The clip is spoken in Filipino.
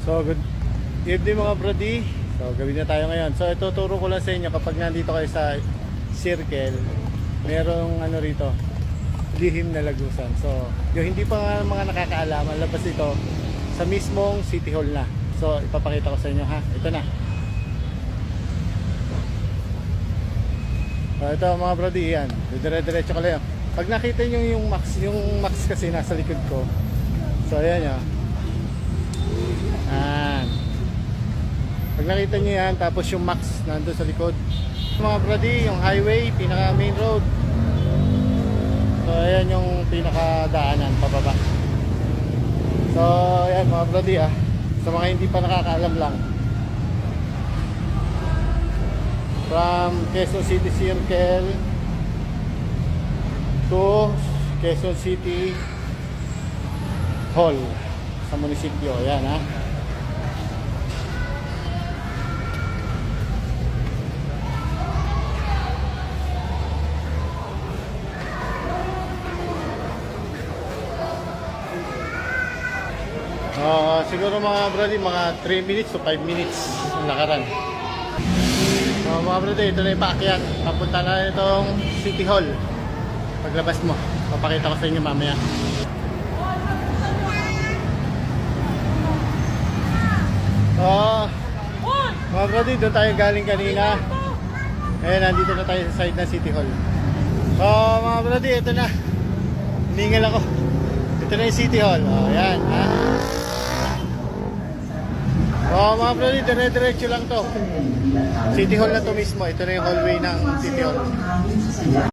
So, good evening mga brody. So, gawin na tayo ngayon. So, ituturo ko lang sa inyo kapag nandito kayo sa circle, merong ano rito, lihim na lagusan. So, yung hindi pa nga mga nakakaalaman, labas ito sa mismong City Hall na. So, ipapakita ko sa inyo ha. Ito na. So, ito mga brody, yan. Dire-diretso ko lang. Pag nakita nyo yung max kasi nasa likod ko. So, ayan nyo. Yan. Pag nakita nyo yan, tapos yung max nandun sa likod. Mga brody, yung highway, pinaka main road. So, ayan yung pinaka daanan, pababa. So, ayan mga brody sa mga hindi pa nakakaalam lang. From Quezon City Circle to Quezon City Hall sa munisipyo. Ayan ha. Siguro mga brody, mga 3 minutes to 5 minutes ang lakaran. So mga brody, ito na yung paakyat. Papunta na itong City Hall. Paglabas mo, papakita ko sa inyo mamaya. So mga brody, doon tayo galing kanina. Ayan, nandito na tayo sa side ng City Hall. So mga brody, ito na. Hiningal ako. Ito na yung City Hall. Ayan ha. Mga brody, dire-diretso lang to. City Hall na to mismo. Ito na yung hallway ng City Hall.